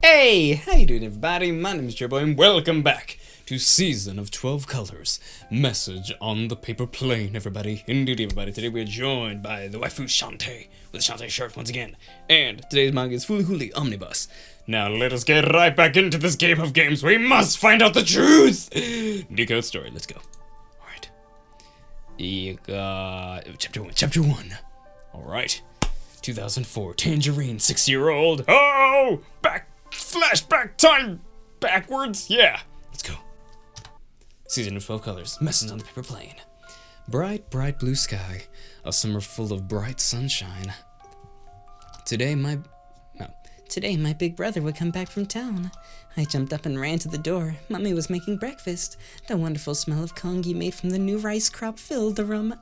Hey, how you doing everybody? My name is Cherryboy and welcome back to Season of 12 Colors. Message on the paper plane, everybody. Indeed, everybody. Today we are joined by the waifu Shantae with the Shantae shirt once again. And today's manga is Fooly Hooly Omnibus. Now let us get right back into this game of games. We must find out the truth! Decode story, let's go. Alright. You got Chapter 1. Alright. 2004, Tangerine, 6-year-old. Oh! Flashback time! Backwards? Yeah. Let's go. Season of 12 Colors. Message on the paper plane. Bright, bright blue sky. A summer full of bright sunshine. Today my big brother would come back from town. I jumped up and ran to the door. Mummy was making breakfast. The wonderful smell of congee made from the new rice crop filled the room.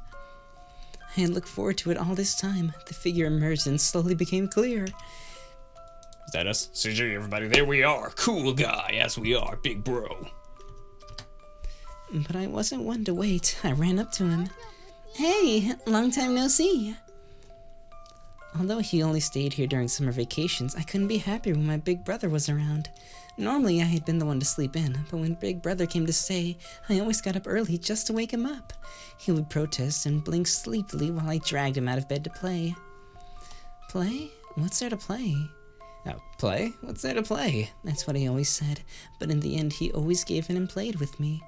I had looked forward to it all this time. The figure emerged and slowly became clear. Is that us? CG, everybody, there we are. Cool guy, as we are, big bro. But I wasn't one to wait. I ran up to him. Hey, long time no see. Although he only stayed here during summer vacations, I couldn't be happier when my big brother was around. Normally, I had been the one to sleep in, but when big brother came to stay, I always got up early just to wake him up. He would protest and blink sleepily while I dragged him out of bed to play. Play? What's there to play? Oh, play? What's there to play? That's what he always said, but in the end, he always gave in and played with me.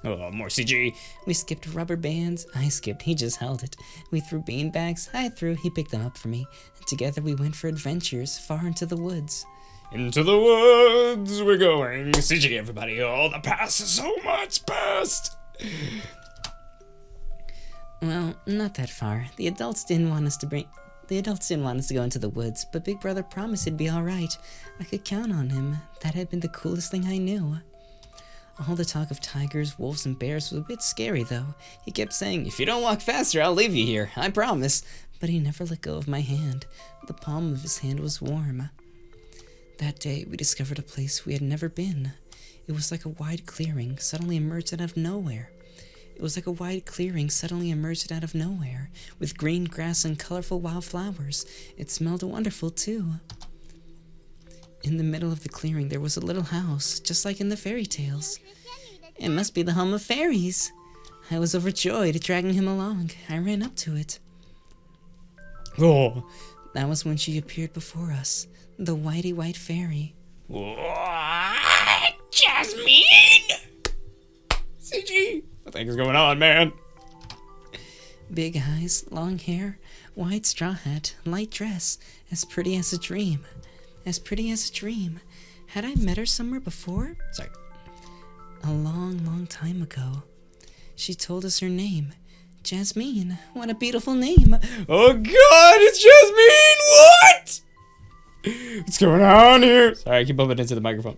Oh, more CG. We skipped rubber bands. I skipped, he just held it. We threw beanbags. I threw, he picked them up for me. And together we went for adventures far into the woods. Into the woods we're going. CG, everybody. Oh, the past is so much past. Well, not that far. The adults didn't want us to go into the woods, but Big Brother promised it'd be alright. I could count on him. That had been the coolest thing I knew. All the talk of tigers, wolves, and bears was a bit scary, though. He kept saying, if you don't walk faster, I'll leave you here. I promise. But he never let go of my hand. The palm of his hand was warm. That day, we discovered a place we had never been. It was like a wide clearing suddenly emerged out of nowhere. With green grass and colorful wildflowers. It smelled wonderful, too. In the middle of the clearing, there was a little house, just like in the fairy tales. It must be the home of fairies. I was overjoyed, dragging him along. I ran up to it. Oh! That was when she appeared before us, the whitey white fairy. What? Jasmine! CG! What the heck is going on, man? Big eyes, long hair, white straw hat, light dress, as pretty as a dream. Had I met her somewhere before? Sorry. A long, long time ago. She told us her name. Jasmine. What a beautiful name. Oh God, it's Jasmine! What? What's going on here? Sorry, I keep bumping into the microphone.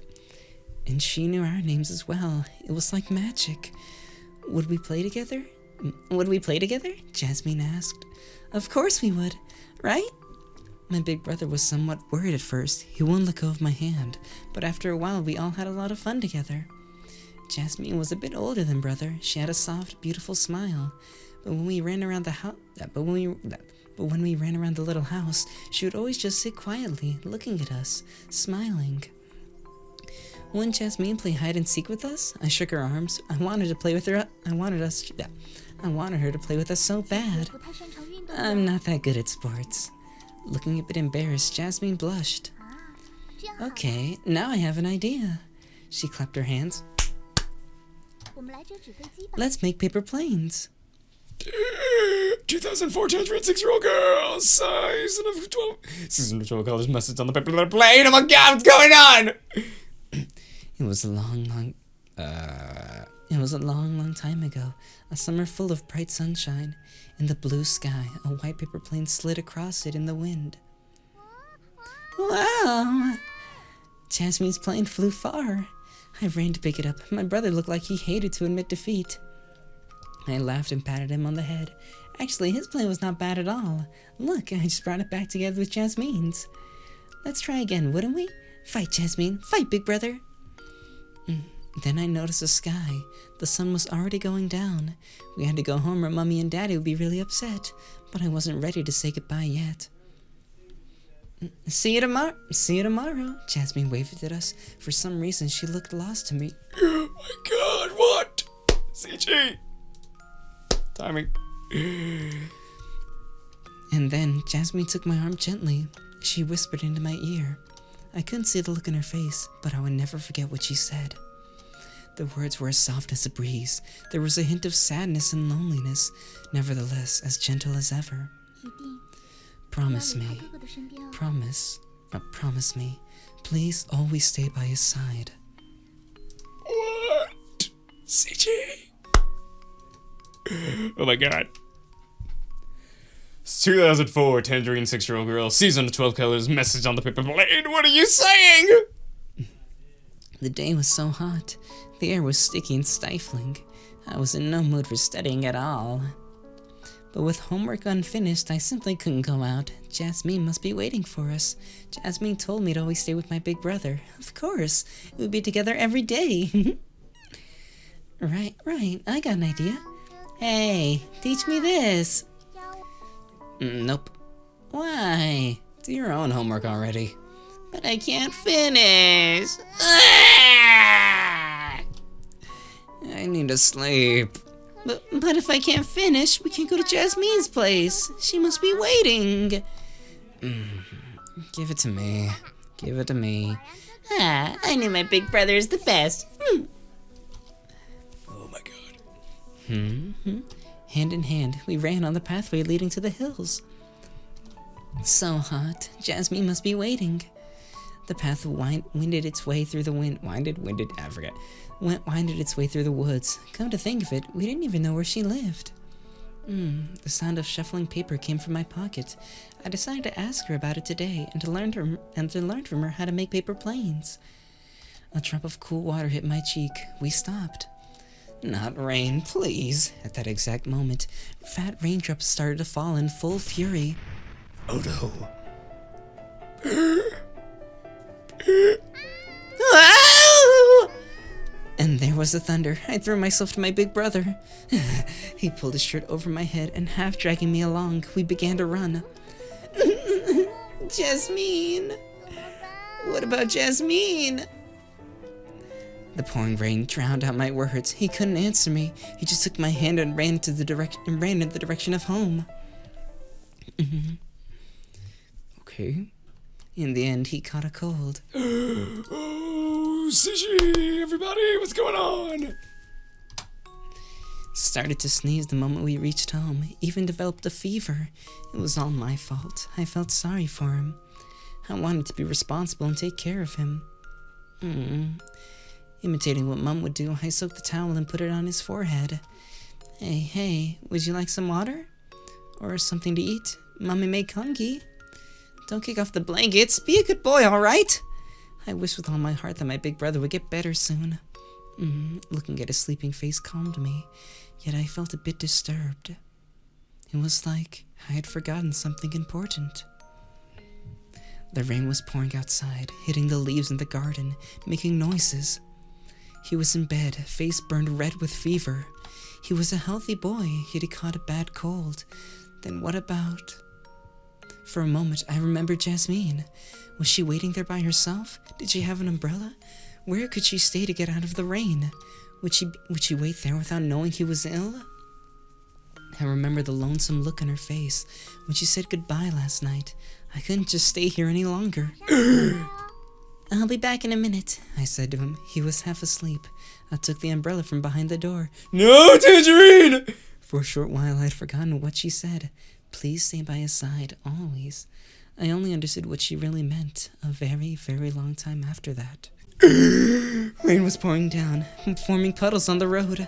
And she knew our names as well. It was like magic. Would we play together? Jasmine asked. Of course we would, right? My big brother was somewhat worried at first. He wouldn't let go of my hand, but after a while we all had a lot of fun together. Jasmine was a bit older than brother. She had a soft, beautiful smile. But when we ran around the little house, she would always just sit quietly, looking at us, smiling. Wouldn't Jasmine play hide and seek with us? I shook her arms. I wanted her to play with us so bad. I'm not that good at sports. Looking a bit embarrassed, Jasmine blushed. Okay, now I have an idea. She clapped her hands. Let's make paper planes. 2004 Tangerine 6-year-old girl. Season of 12 Colors. Message on the paper plane. Oh my God, what's going on? It was a long time ago. A summer full of bright sunshine. In the blue sky, a white paper plane slid across it in the wind. Wow! Jasmine's plane flew far. I ran to pick it up. My brother looked like he hated to admit defeat. I laughed and patted him on the head. Actually, his plane was not bad at all. Look, I just brought it back together with Jasmine's. Let's try again, wouldn't we? Fight, Jasmine. Fight, big brother. Then I noticed the sky. The sun was already going down. We had to go home or Mummy and Daddy would be really upset, but I wasn't ready to say goodbye yet. See you tomorrow. See you tomorrow. Jasmine waved at us. For some reason, she looked lost to me. Oh my god, what? CG! Timing. And then Jasmine took my arm gently. She whispered into my ear. I couldn't see the look in her face, but I would never forget what she said. The words were as soft as a breeze. There was a hint of sadness and loneliness, nevertheless as gentle as ever. Promise me. Promise me. Please always stay by his side. What? CG! Oh my god. It's 2004, Tangerine 6-year-old girl, season of 12 colors, message on the paper plane. What are you saying? The day was so hot. The air was sticky and stifling. I was in no mood for studying at all. But with homework unfinished, I simply couldn't go out. Jasmine must be waiting for us. Jasmine told me to always stay with my big brother. Of course, we'd be together every day. Right, I got an idea. Hey, teach me this. Nope. Why? Do your own homework already. But I can't finish. I need to sleep. But if I can't finish, we can't go to Jasmine's place. She must be waiting. Give it to me. Give it to me. I knew my big brother is the best. Oh my god. Hand in hand, we ran on the pathway leading to the hills. So hot. Jasmine must be waiting. The path winded its way through the winded its way through the woods. Come to think of it, we didn't even know where she lived. The sound of shuffling paper came from my pocket. I decided to ask her about it today and to learn from her how to make paper planes. A drop of cool water hit my cheek. We stopped. Not rain, please. At that exact moment, fat raindrops started to fall in full fury. Oh no. And there was the thunder. I threw myself to my big brother. He pulled his shirt over my head and, half dragging me along, we began to run. Jasmine! What about Jasmine? The pouring rain drowned out my words. He couldn't answer me. He just took my hand and ran in the direction of home. Okay. In the end, he caught a cold. Oh, Sushi! Everybody, what's going on? Started to sneeze the moment we reached home. Even developed a fever. It was all my fault. I felt sorry for him. I wanted to be responsible and take care of him. Imitating what Mom would do, I soaked the towel and put it on his forehead. Hey, would you like some water? Or something to eat? Mommy made congee. Don't kick off the blankets. Be a good boy, all right? I wished with all my heart that my big brother would get better soon. Looking at his sleeping face calmed me, yet I felt a bit disturbed. It was like I had forgotten something important. The rain was pouring outside, hitting the leaves in the garden, making noises. He was in bed, face burned red with fever. He was a healthy boy, yet he caught a bad cold. Then what about... For a moment, I remembered Jasmine. Was she waiting there by herself? Did she have an umbrella? Where could she stay to get out of the rain? Would she wait there without knowing he was ill? I remember the lonesome look on her face when she said goodbye last night. I couldn't just stay here any longer. I'll be back in a minute, I said to him. He was half asleep. I took the umbrella from behind the door. No, Tangerine! For a short while, I'd forgotten what she said. Please stay by his side, always. I only understood what she really meant a very, very long time after that. Rain was pouring down, forming puddles on the road.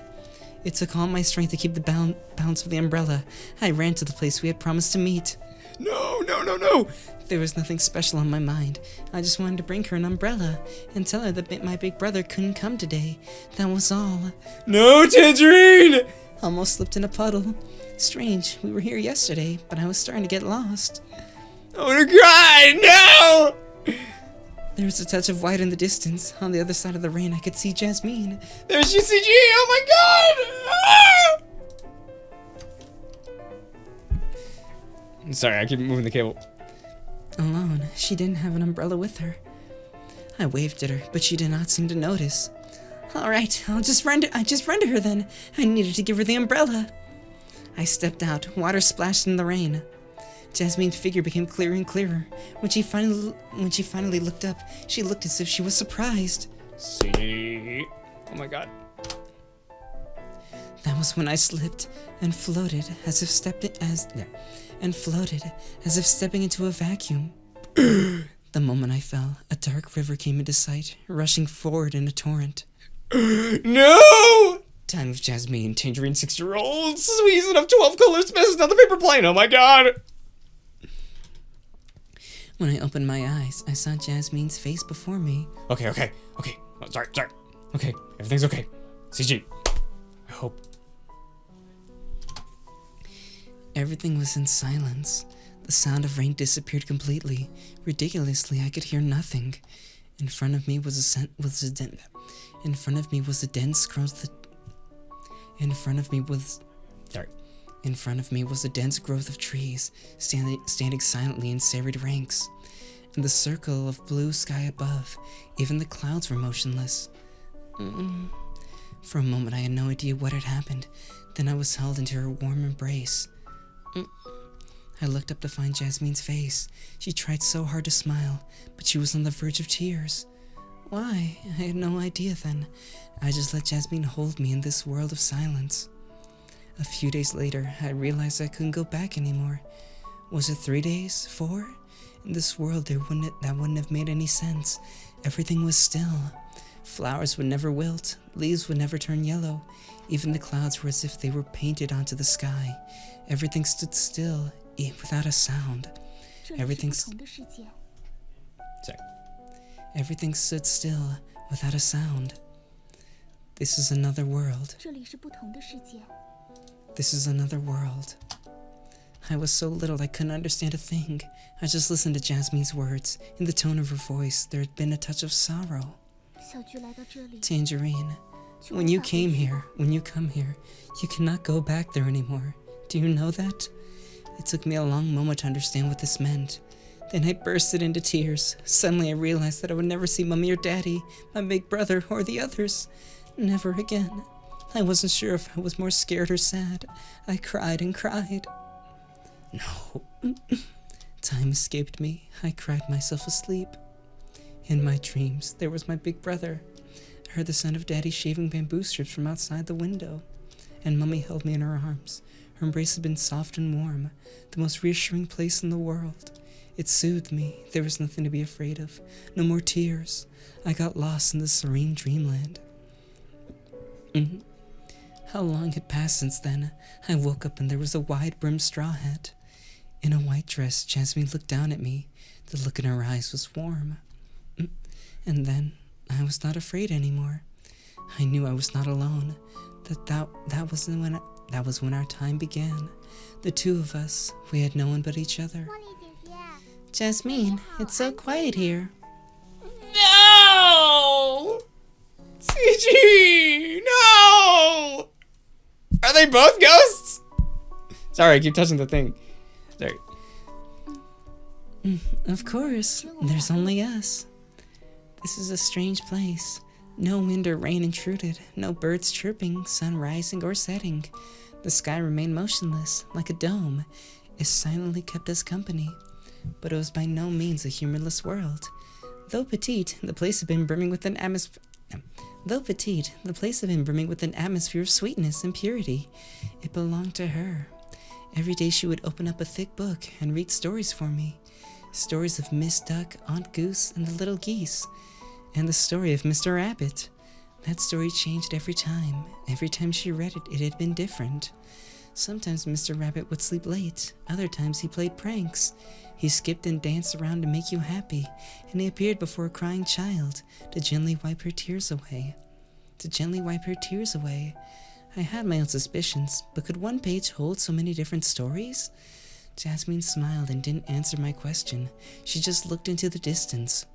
It took all my strength to keep the bounce of the umbrella. I ran to the place we had promised to meet. No! There was nothing special on my mind. I just wanted to bring her an umbrella and tell her that my big brother couldn't come today. That was all. No, Tangerine! Almost slipped in a puddle. Strange, we were here yesterday, but I was starting to get lost. Oh God, no! There was a touch of white in the distance. On the other side of the rain, I could see Jasmine. There's your CG! Oh my God! Ah! Sorry, I keep moving the cable. Alone, she she didn't have an umbrella with her. I waved at her, but she did not seem to notice. Alright, I just ran to her then. I needed to give her the umbrella. I stepped out, water splashed in the rain. Jasmine's figure became clearer and clearer. When she finally looked up, she looked as if she was surprised. See? Oh my god. That was when I slipped and floated as if stepping into a vacuum. The moment I fell, a dark river came into sight, rushing forward in a torrent. No! Time of Jasmine, Tangerine 6-year-old, season of 12 colors, message on the paper plane, oh my god! When I opened my eyes, I saw Jasmine's face before me. Okay. Oh, sorry. Okay, everything's okay. CG. I hope. Everything was in silence. The sound of rain disappeared completely. Ridiculously, I could hear nothing. In front of me was a dense growth of trees, standing silently in serried ranks. In the circle of blue sky above, even the clouds were motionless. For a moment, I had no idea what had happened. Then I was held into her warm embrace. I looked up to find Jasmine's face. She tried so hard to smile, but she was on the verge of tears. Why? I had no idea then. I just let Jasmine hold me in this world of silence. A few days later, I realized I couldn't go back anymore. Was it 3 days? 4? In this world, that wouldn't have made any sense. Everything was still. Flowers would never wilt. Leaves would never turn yellow. Even the clouds were as if they were painted onto the sky. Everything stood still, without a sound. Everything stood still, without a sound. This is another world. This is another world. I was so little I couldn't understand a thing. I just listened to Jasmine's words. In the tone of her voice, there had been a touch of sorrow. Tangerine, when you come here, you cannot go back there anymore. Do you know that? It took me a long moment to understand what this meant. Then I bursted into tears. Suddenly I realized that I would never see Mommy or Daddy, my big brother, or the others. Never again. I wasn't sure if I was more scared or sad. I cried and cried. No. Time escaped me. I cried myself asleep. In my dreams, there was my big brother. I heard the sound of Daddy shaving bamboo strips from outside the window. And Mommy held me in her arms. Her embrace had been soft and warm, the most reassuring place in the world. It soothed me. There was nothing to be afraid of. No more tears. I got lost in the serene dreamland. How long had passed since then? I woke up and there was a wide-brimmed straw hat. In a white dress, Jasmine looked down at me. The look in her eyes was warm. And then, I was not afraid anymore. I knew I was not alone. That was when our time began. The two of us, we had no one but each other. Jasmine, it's so quiet here. No! CG! No! Are they both ghosts? Sorry, I keep touching the thing. Sorry. Of course, there's only us. This is a strange place. No wind or rain intruded, no birds chirping, sun rising or setting. The sky remained motionless, like a dome. It silently kept us company. But it was by no means a humorless world. Though petite, the place had been brimming with an atmosphere of sweetness and purity. It belonged to her. Every day she would open up a thick book and read stories for me. Stories of Miss Duck, Aunt Goose, and the little geese. And the story of Mr. Rabbit. That story changed every time. Every time she read it, it had been different. Sometimes Mr. Rabbit would sleep late. Other times he played pranks. He skipped and danced around to make you happy, and he appeared before a crying child to gently wipe her tears away. I had my own suspicions, but could one page hold so many different stories? Jasmine smiled and didn't answer my question. She just looked into the distance.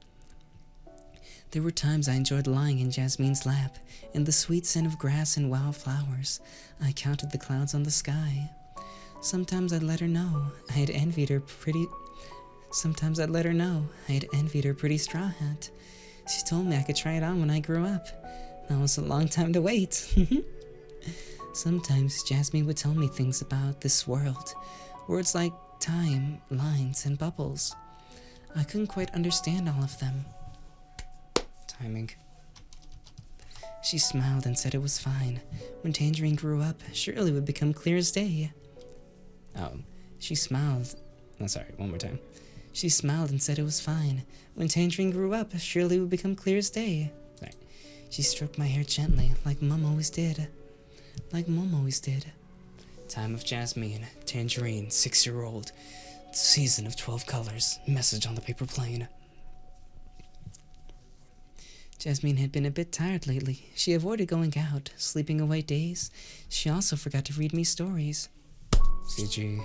There were times I enjoyed lying in Jasmine's lap, in the sweet scent of grass and wildflowers. I counted the clouds on the sky. Sometimes I'd let her know I had envied her pretty Sometimes I'd let her know I'd envied her pretty straw hat. She told me I could try it on when I grew up. That was a long time to wait. Sometimes Jasmine would tell me things about this world. Words like time, lines, and bubbles. I couldn't quite understand all of them. Timing. She smiled and said it was fine. When Tangerine grew up, surely it would become clear as day. She smiled. No, sorry, one more time. She smiled and said it was fine. When Tangerine grew up, surely it would become clear as day. Sorry. She stroked my hair gently, like Mom always did. Like Mom always did. Time of Jasmine, Tangerine, 6-year-old. Season of 12 colors. Message on the paper plane. Jasmine had been a bit tired lately. She avoided going out, sleeping away days. She also forgot to read me stories. CG.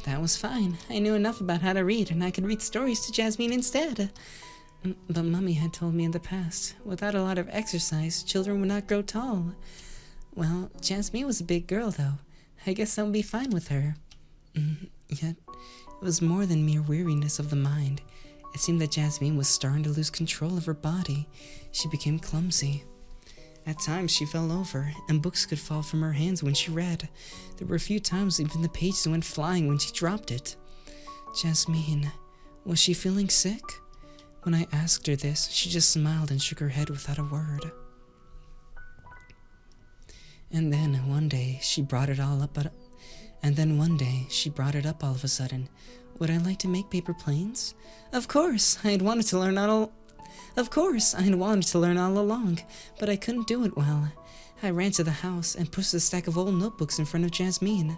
That was fine. I knew enough about how to read, and I could read stories to Jasmine instead. But Mummy had told me in the past, without a lot of exercise, children would not grow tall. Well, Jasmine was a big girl, though. I guess that would be fine with her. Yet, it was more than mere weariness of the mind. It seemed that Jasmine was starting to lose control of her body. She became clumsy. At times, she fell over, and books could fall from her hands when she read. There were a few times even the pages went flying when she dropped it. Jasmine, was she feeling sick? When I asked her this, she just smiled and shook her head without a word. And then one day she brought it all up all of a sudden. Would I like to make paper planes? Of course, I had wanted to learn all along, but I couldn't do it well. I ran to the house and pushed a stack of old notebooks in front of Jasmine.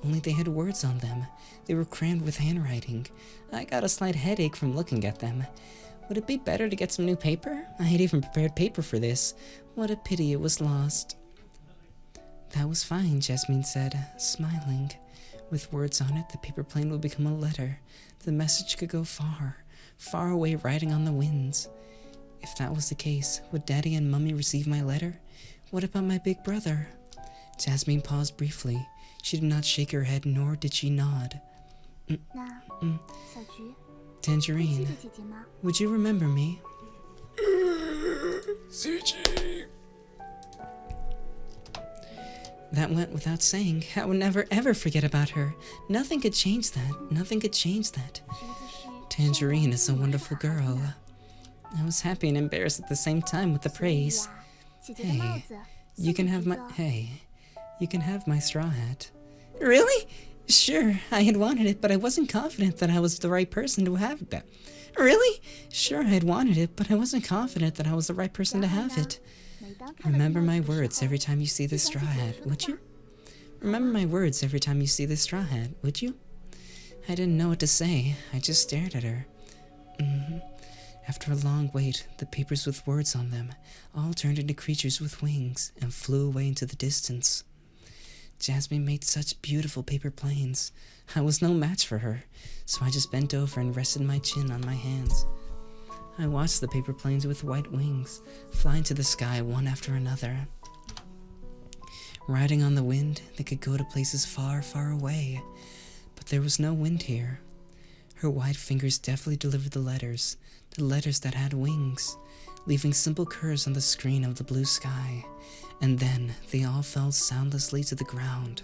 Only they had words on them. They were crammed with handwriting. I got a slight headache from looking at them. Would it be better to get some new paper? I had even prepared paper for this. What a pity it was lost. That was fine, Jasmine said, smiling. With words on it, the paper plane would become a letter. The message could go far, far away, riding on the winds. If that was the case, would Daddy and Mummy receive my letter? What about my big brother? Jasmine paused briefly. She did not shake her head, nor did she nod. Tangerine, would you remember me? CG. That went without saying. I would never ever forget about her. Nothing could change that. Tangerine is a wonderful girl. I was happy and embarrassed at the same time with the praise. Hey, you can have my straw hat. Really? Sure, I had wanted it, but I wasn't confident that I was the right person to have that. Really? Sure, I had wanted it, but I wasn't confident that I was the right person to have it. Remember my words every time you see this straw hat, would you? Remember my words every time you see this straw hat, would you? I didn't know what to say. I just stared at her. After a long wait, the papers with words on them all turned into creatures with wings and flew away into the distance. Jasmine made such beautiful paper planes. I was no match for her, so I just bent over and rested my chin on my hands. I watched the paper planes with white wings fly into the sky one after another. Riding on the wind, they could go to places far, far away, but there was no wind here. Her white fingers deftly delivered the letters that had wings, leaving simple curves on the screen of the blue sky, and then they all fell soundlessly to the ground.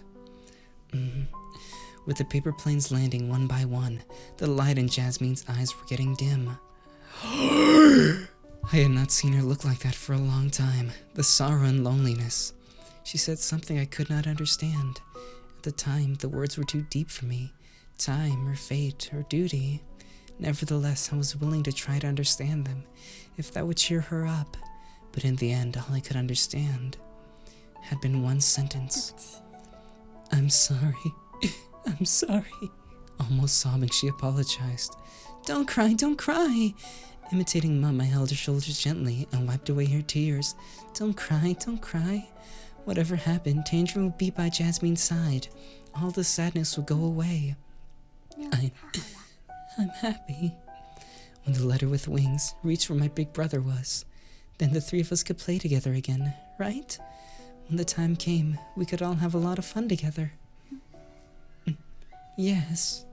With the paper planes landing one by one, the light in Jasmine's eyes were getting dim. I had not seen her look like that for a long time. The sorrow and loneliness. She said something I could not understand. At the time, the words were too deep for me. Time, or fate, or duty. Nevertheless, I was willing to try to understand them, if that would cheer her up. But in the end, all I could understand had been one sentence. I'm sorry. I'm sorry. Almost sobbing, she apologized. Don't cry, don't cry. Imitating Mum, I held her shoulders gently and wiped away her tears. Don't cry, don't cry. Whatever happened, Tangerine would be by Jasmine's side. All the sadness would go away. I'm happy. When the letter with wings reached where my big brother was, then the three of us could play together again, right? When the time came, we could all have a lot of fun together. Yes.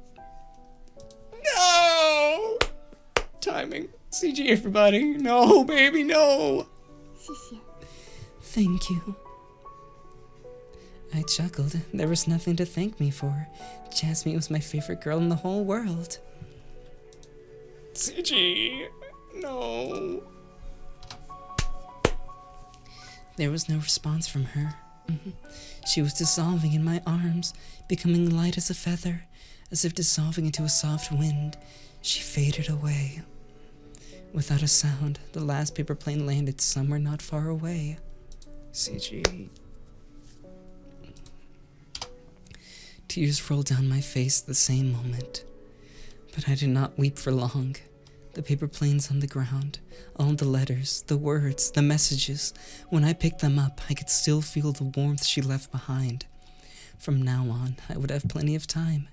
timing. CG, everybody. No, baby, no. 谢谢。 Thank you. I chuckled. There was nothing to thank me for. Jasmine was my favorite girl in the whole world. CG, no. There was no response from her. She was dissolving in my arms, becoming light as a feather, as if dissolving into a soft wind. She faded away. Without a sound, the last paper plane landed somewhere not far away. CG. Tears rolled down my face at the same moment. But I did not weep for long. The paper planes on the ground, all the letters, the words, the messages. When I picked them up, I could still feel the warmth she left behind. From now on, I would have plenty of time.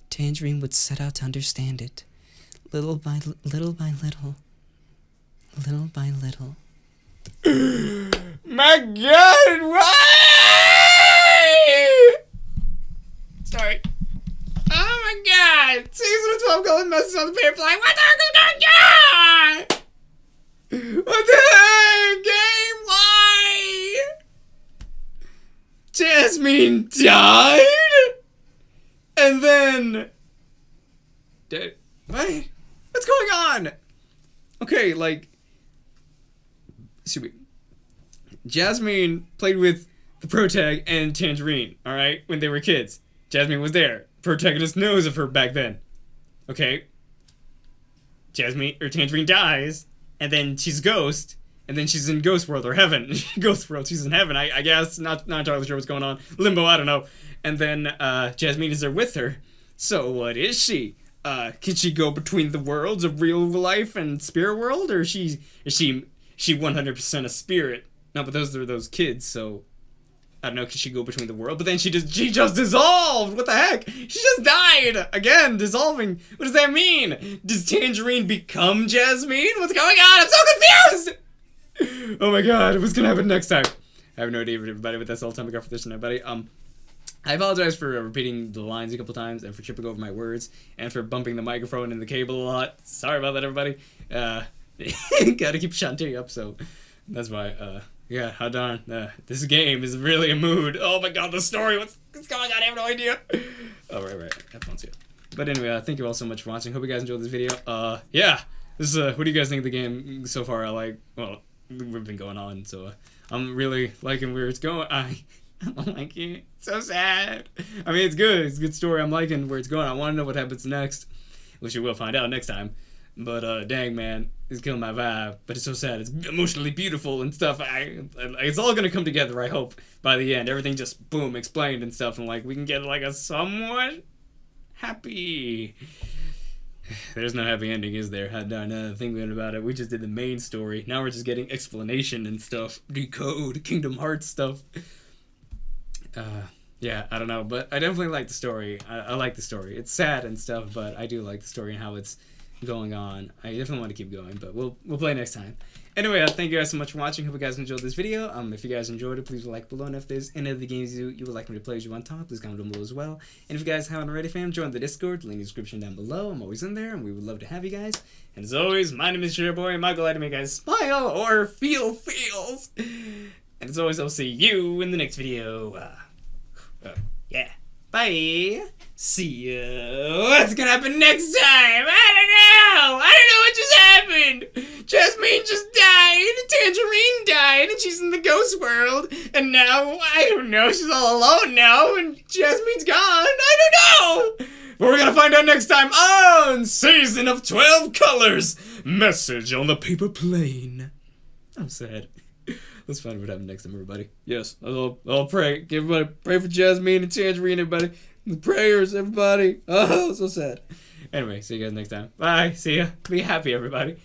Tangerine would set out to understand it. Little by little by little. Little by little. My God, why? Sorry. Oh my God! Season of 12 Golden Message on the paper plane. What the heck is going on? What the heck? Game? Why? Jasmine died? And then... What? What's going on? Okay, like... Jasmine played with the protag and Tangerine, alright? When they were kids. Jasmine was there. Protagonist knows of her back then. Okay. Tangerine dies, and then she's a ghost, and then she's in Ghost World or Heaven. Ghost World, she's in Heaven, I guess. Not entirely sure what's going on. Limbo, I don't know. And then Jasmine is there with her. So what is she? Can she go between the worlds of real life and spirit world, or is she 100% a spirit? No, but those are those kids, so I don't know, can she go between the world? But then she just dissolved! What the heck? She just died! Again, dissolving. What does that mean? Does Tangerine become Jasmine? What's going on? I'm so confused! Oh my God, what's gonna happen next time? I have no idea, everybody, but that's all the time we got for this tonight, buddy. I apologize for repeating the lines a couple times and for tripping over my words and for bumping the microphone and the cable a lot. Sorry about that, everybody. Gotta keep Shantae up, so that's why, yeah, how darn. This game is really a mood. Oh my God, the story. What's going on? I have no idea. Oh, right. Headphones here. But anyway, thank you all so much for watching. Hope you guys enjoyed this video. Yeah. This is, what do you guys think of the game so far? Well, we've been going on, so I'm really liking where it's going. I don't like it. It's so sad. I mean, it's good. It's a good story. I'm liking where it's going. I want to know what happens next, which you will find out next time. But dang, man, it's killing my vibe. But it's so sad. It's emotionally beautiful and stuff. It's all gonna come together, I hope, by the end. Everything just boom explained and stuff, and like we can get like a somewhat happy. There's no happy ending, is there? Thinking about it, we just did the main story. Now we're just getting explanation and stuff, decode, Kingdom Hearts stuff. Yeah, I don't know, but I definitely like the story. I like the story. It's sad and stuff, but I do like the story and how it's going on. I definitely want to keep going, but we'll play next time. Anyway, thank you guys so much for watching. Hope you guys enjoyed this video. If you guys enjoyed it, please like below, and if there's any other games you would like me to play as you want to talk, please comment down below as well. And if you guys haven't already, fam, join the Discord, link in the description down below. I'm always in there, and we would love to have you guys. And as always, my name is Cherryboy, and my goal is to make you guys smile or feel feels. And as always, I'll see you in the next video. Yeah. Bye. See ya. What's gonna happen next time? I don't know what just happened. Jasmine just died, Tangerine died, and she's in the ghost world. And now, I don't know, she's all alone now, and Jasmine's gone. I don't know. But we're gonna find out next time on Season of 12 Colors. Message on the paper plane. I'm sad. Let's find out what happens next time, everybody. Yes, I'll pray. Everybody, pray for Jasmine and Tangerine, everybody. The prayers, everybody. Oh, so sad. Anyway, see you guys next time. Bye. See ya. Be happy, everybody.